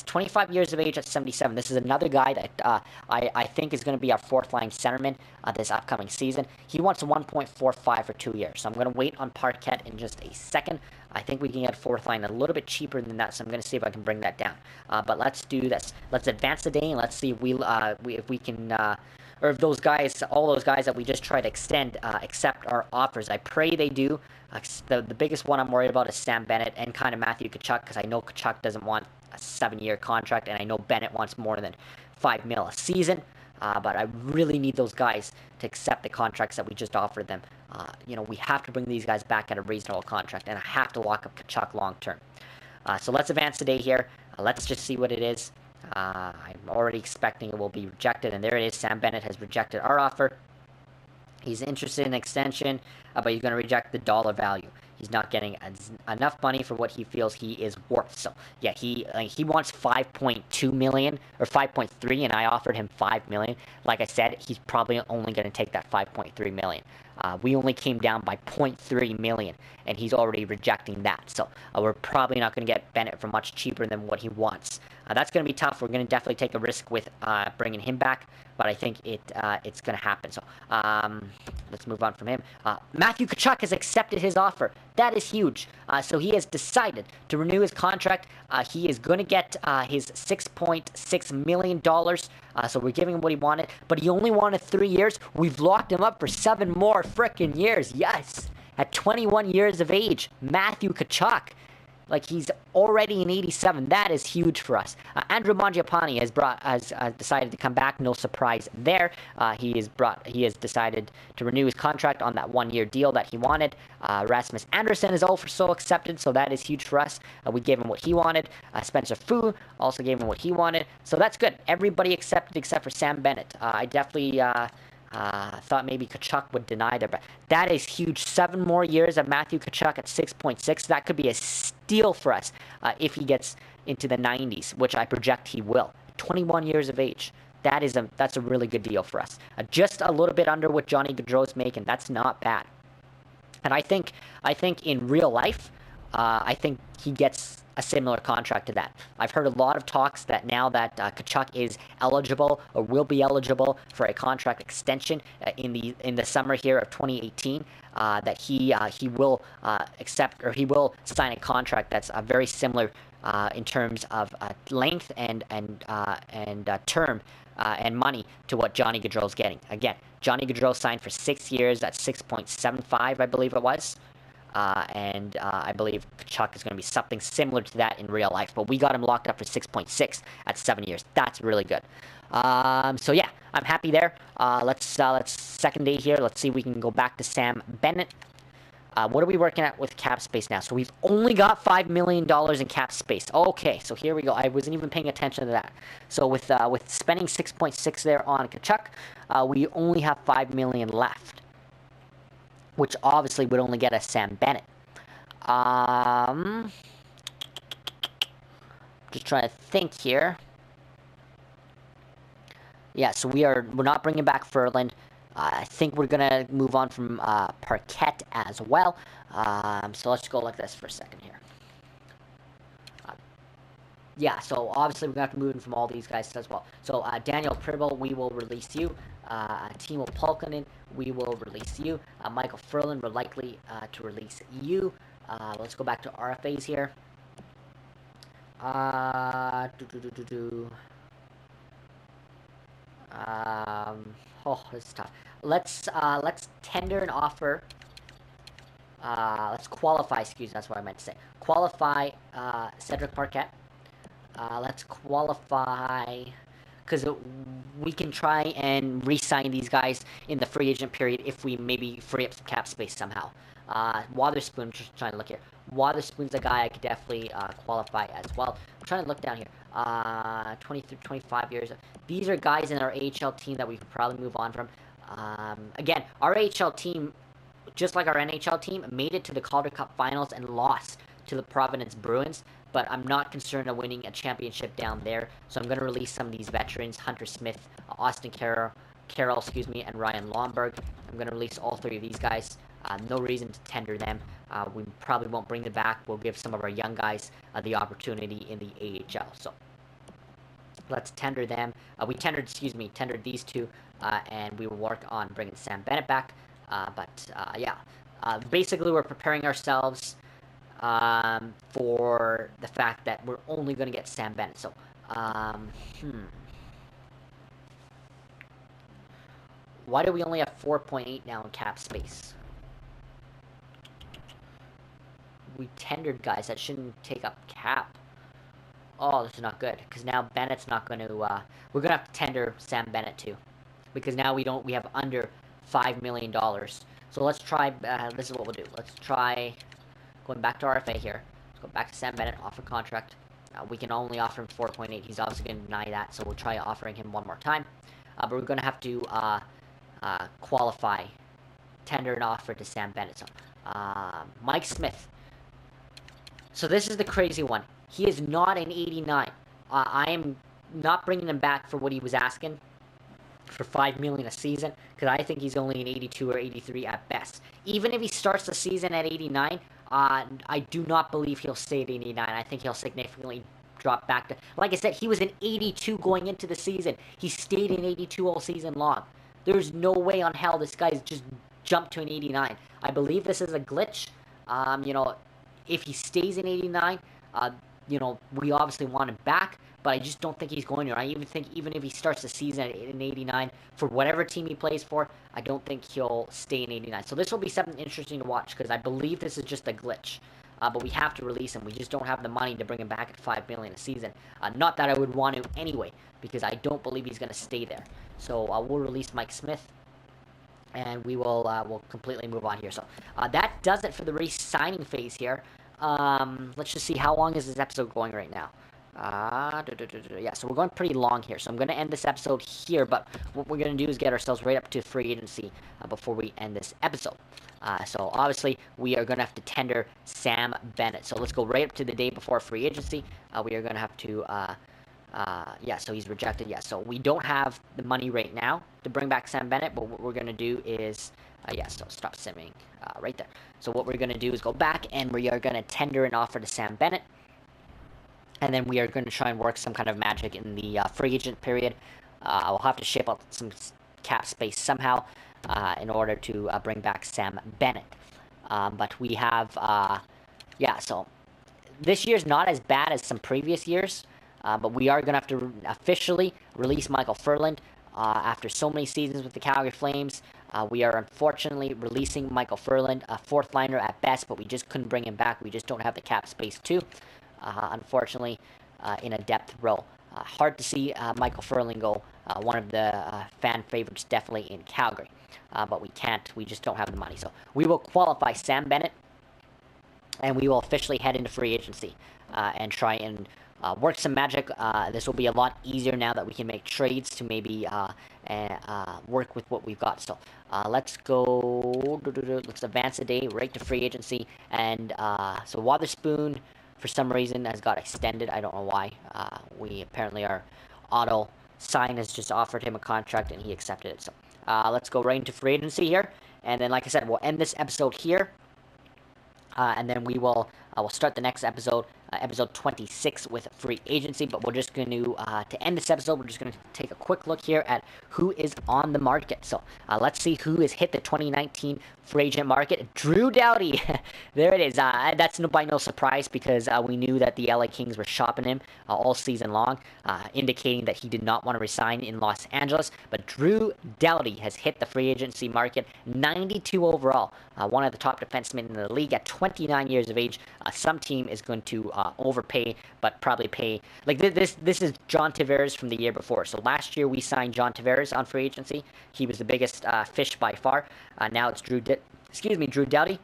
25 years of age at 77. This is another guy that I think is going to be our fourth-line centerman this upcoming season. He wants a 1.45 for 2 years. So I'm going to wait on Parquet in just a second. I think we can get fourth line a little bit cheaper than that, so I'm going to see if I can bring that down. But let's do this. Let's advance the day, and let's see if we can... or if those guys, all those guys that we just tried to extend, accept our offers. I pray they do. The biggest one I'm worried about is Sam Bennett and kind of Matthew Tkachuk, because I know Tkachuk doesn't want a 7-year contract, and I know Bennett wants more than $5 million a season. But I really need those guys to accept the contracts that we just offered them. We have to bring these guys back at a reasonable contract, and I have to lock up Tkachuk long term. So let's advance today here. Let's just see what it is. I'm already expecting it will be rejected, and there it is. Sam Bennett has rejected our offer. He's interested in extension, but he's going to reject the dollar value. He's not getting enough money for what he feels he is worth. So yeah, he wants 5.2 million or 5.3, and I offered him 5 million. Like I said, he's probably only going to take that 5.3 million. We only came down by 0.3 million, and he's already rejecting that. So we're probably not going to get Bennett for much cheaper than what he wants. That's going to be tough. We're going to definitely take a risk with bringing him back, but I think it's going to happen. So let's move on from him. Matthew Tkachuk has accepted his offer. That is huge. So he has decided to renew his contract. He is going to get his $6.6 million. So we're giving him what he wanted, but he only wanted 3 years. We've locked him up for 7 more frickin' years. Yes. At 21 years of age, Matthew Tkachuk. Like, he's already in 87. That is huge for us. Andre Mangiapane has decided to come back. No surprise there. He has decided to renew his contract on that 1-year deal that he wanted. Rasmus Anderson is also accepted, so that is huge for us. We gave him what he wanted. Spencer Fu also gave him what he wanted. So that's good. Everybody accepted except for Sam Bennett. I definitely... thought maybe Tkachuk would deny there, but that is huge. 7 more years of Matthew Tkachuk at 6.6. That could be a steal for us if he gets into the 90s, which I project he will. 21 years of age. That's a really good deal for us. Just a little bit under what Johnny Gaudreau's making. That's not bad. And I think in real life, I think he gets a similar contract to that. I've heard a lot of talks that now that Tkachuk is eligible or will be eligible for a contract extension in the summer here of 2018, that he will accept, or he will sign a contract that's very similar in terms of length and term and money to what Johnny Gaudreau's getting. Again, Johnny Gaudreau signed for 6 years at 6.75, I believe it was. And I believe Tkachuk is going to be something similar to that in real life. But we got him locked up for 6.6 at 7 years. That's really good. So yeah, I'm happy there. Let's second day here. Let's see if we can go back to Sam Bennett. What are we working at with cap space now? So we've only got $5 million in cap space. Okay, so here we go. I wasn't even paying attention to that. So with spending 6.6 there on Tkachuk, we only have $5 million left, which obviously would only get us Sam Bennett. Just trying to think here. Yeah, so we're not bringing back Furland. I think we're gonna move on from Parquet as well. So let's go like this for a second here. Yeah, so obviously we're gonna have to move in from all these guys as well. So Daniel Pribble, we will release you. Timo Pulkkinen, we will release you. Michael Furland, we're likely to release you. Let's go back to RFAs here. Oh, this is tough. Let's tender an offer. Let's qualify. Excuse me, that's what I meant to say. Qualify Cedric Parquet. Let's qualify, because we can try and re-sign these guys in the free agent period if we maybe free up some cap space somehow. Wotherspoon, just trying to look here. Wotherspoon's a guy I could definitely qualify as well. I'm trying to look down here. 20 through 25 years. These are guys in our AHL team that we could probably move on from. Again, our AHL team, just like our NHL team, made it to the Calgary Cup Finals and lost to the Providence Bruins, but I'm not concerned of winning a championship down there, so I'm going to release some of these veterans, Hunter Smith, Austin Carroll, and Ryan Lomberg. I'm going to release all three of these guys. No reason to tender them. We probably won't bring them back. We'll give some of our young guys the opportunity in the AHL. So let's tender them. We tendered these two, and we will work on bringing Sam Bennett back. Yeah, basically we're preparing ourselves for the fact that we're only going to get Sam Bennett. So, why do we only have 4.8 now in cap space? We tendered guys that shouldn't take up cap. Oh, this is not good, because now Bennett's not going to, we're going to have to tender Sam Bennett too, because now we have under $5 million. So let's try, this is what we'll do. Let's try going back to RFA here. Let's go back to Sam Bennett, offer contract. We can only offer him 4.8. He's obviously going to deny that, so we'll try offering him one more time. But we're going to have to qualify, tender an offer to Sam Bennett. So, Mike Smith. So this is the crazy one. He is not an 89. I am not bringing him back for what he was asking, for $5 million a season, because I think he's only an 82 or 83 at best. Even if he starts the season at 89, I do not believe he'll stay at 89. I think he'll significantly drop back to... Like I said, he was an 82 going into the season. He stayed in 82 all season long. There's no way on hell this guy's just jumped to an 89. I believe this is a glitch. If he stays in 89, we obviously want him back, but I just don't think he's going to. I even think even if he starts the season in 89, for whatever team he plays for, I don't think he'll stay in 89. So this will be something interesting to watch, because I believe this is just a glitch. But we have to release him. We just don't have the money to bring him back at $5 million a season. Not that I would want to anyway, because I don't believe he's going to stay there. So we'll release Mike Smith, and we'll completely move on here. So that does it for the re-signing phase here. Let's just see, how long is this episode going right now? Yeah, so we're going pretty long here, so I'm going to end this episode here, but what we're going to do is get ourselves right up to free agency before we end this episode. So obviously, we are going to have to tender Sam Bennett. So let's go right up to the day before free agency. We are going to have to, yeah, so he's rejected. Yeah, so we don't have the money right now to bring back Sam Bennett, but what we're going to do is, yeah, so stop simming right there. So what we're going to do is go back, and we are going to tender an offer to Sam Bennett. And then we are going to try and work some kind of magic in the free agent period. We'll have to shape up some cap space somehow in order to bring back Sam Bennett. But we have, yeah, so this year's not as bad as some previous years. But we are going to have to officially release Michael Furland. After so many seasons with the Calgary Flames, we are unfortunately releasing Michael Furland, a fourth liner at best, but we just couldn't bring him back. We just don't have the cap space to. Unfortunately, in a depth role. Hard to see Michael Furland go one of the fan favorites definitely in Calgary. But we just don't have the money. So we will qualify Sam Bennett, and we will officially head into free agency and try and work some magic. This will be a lot easier now that we can make trades to maybe work with what we've got. So let's go. Let's advance a day right to free agency. And so Wotherspoon, for some reason, has got extended. I don't know why. We apparently our auto sign has just offered him a contract and he accepted it. So let's go right into free agency here. And then, like I said, we'll end this episode here. And then we'll start the next episode, episode 26, with free agency. But we're just going to end this episode, we're just going to take a quick look here at who is on the market. So let's see who has hit the 2019 free agent market. Drew Doughty. There it is. That's by no surprise because we knew that the LA Kings were shopping him all season long, indicating that he did not want to resign in Los Angeles. But Drew Doughty has hit the free agency market, 92 overall. One of the top defensemen in the league at 29 years of age. Some team is going to overpay, but probably pay. Like this is John Tavares from the year before. So last year we signed John Tavares on free agency. He was the biggest fish by far. Now it's Drew Doughty.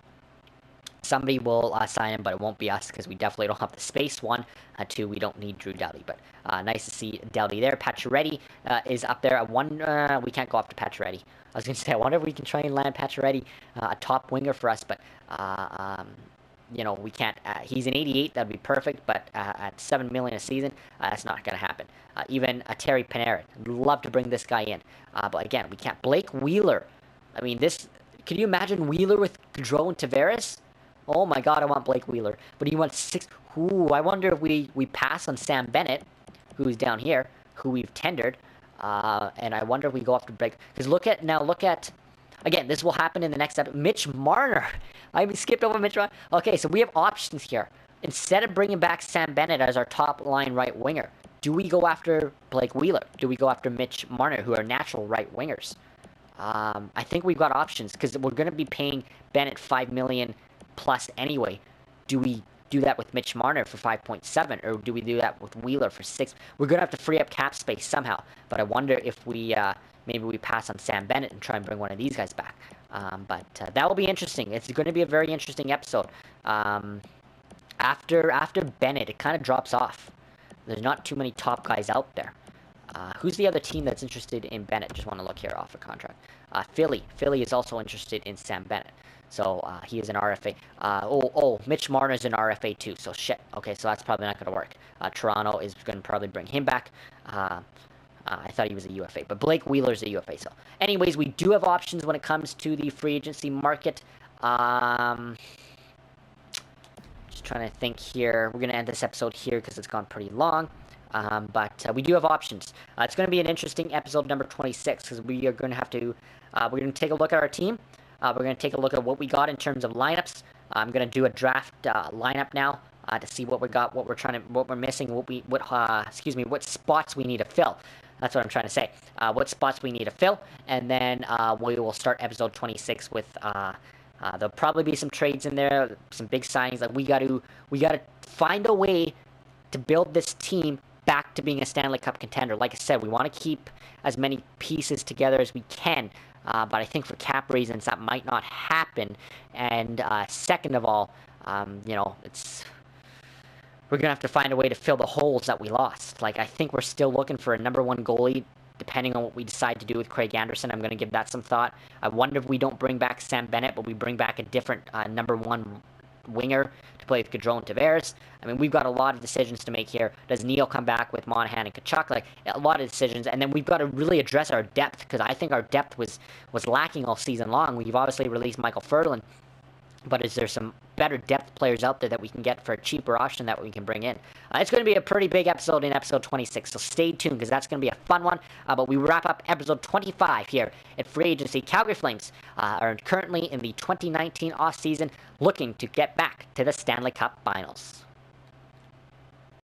Somebody will sign him, but it won't be us because we definitely don't have the space. One, two, we don't need Drew Doughty. But nice to see Doughty there. Pacioretty is up there at one. We can't go after Pacioretty. I was going to say, I wonder if we can try and land Pacioretty, a top winger for us, but we can't. He's an 88, that'd be perfect, but at $7 million a season, that's not going to happen. Even Terry Panarin, love to bring this guy in, but again, we can't. Blake Wheeler, I mean, can you imagine Wheeler with Gaudreau and Tavares? Oh my God, I want Blake Wheeler, but he wants 6. Ooh, I wonder if we pass on Sam Bennett, who's down here, who we've tendered, and I wonder if we go after Blake, because look at, again, this will happen in the next episode. Mitch Marner. I skipped over Mitch Marner. Okay, so we have options here. Instead of bringing back Sam Bennett as our top line right winger, do we go after Blake Wheeler? Do we go after Mitch Marner, who are natural right wingers? I think we've got options because we're going to be paying Bennett $5 million plus anyway. Do we do that with Mitch Marner for 5.7, or do we do that with Wheeler for 6? We're going to have to free up cap space somehow, but I wonder if we maybe we pass on Sam Bennett and try and bring one of these guys back. But that will be interesting. It's going to be a very interesting episode. After Bennett, it kind of drops off. There's not too many top guys out there. Who's the other team that's interested in Bennett? Just want to look here off a contract. Philly. Philly is also interested in Sam Bennett. So he is an RFA. Mitch Marner is an RFA too. So shit. Okay, so that's probably not going to work. Toronto is going to probably bring him back. I thought he was a UFA, but Blake Wheeler's a UFA. So anyways, we do have options when it comes to the free agency market. Just trying to think here. We're going to end this episode here because it's gone pretty long. But we do have options. It's going to be an interesting episode number 26 because we are going to have to, we're going to take a look at our team. We're going to take a look at what we got in terms of lineups. I'm going to do a draft lineup now to see what we got, what we're missing, what spots we need to fill. That's what I'm trying to say. What spots we need to fill, and then we will start episode 26 with. There'll probably be some trades in there, some big signings. Like we got to find a way to build this team back to being a Stanley Cup contender. Like I said, we want to keep as many pieces together as we can. But I think for cap reasons that might not happen. And second of all, we're going to have to find a way to fill the holes that we lost. Like, I think we're still looking for a number one goalie, depending on what we decide to do with Craig Anderson. I'm going to give that some thought. I wonder if we don't bring back Sam Bennett, but we bring back a different number one winger to play with Gaudreau and Tavares. I mean, we've got a lot of decisions to make here. Does Neil come back with Monahan and Tkachuk? Like, a lot of decisions. And then we've got to really address our depth, because I think our depth was lacking all season long. We've obviously released Michael Furlan, but is there some better depth players out there that we can get for a cheaper option that we can bring in? It's going to be a pretty big episode in episode 26, so stay tuned because that's going to be a fun one. But we wrap up episode 25 here at Free Agency. Calgary Flames are currently in the 2019 off-season looking to get back to the Stanley Cup Finals.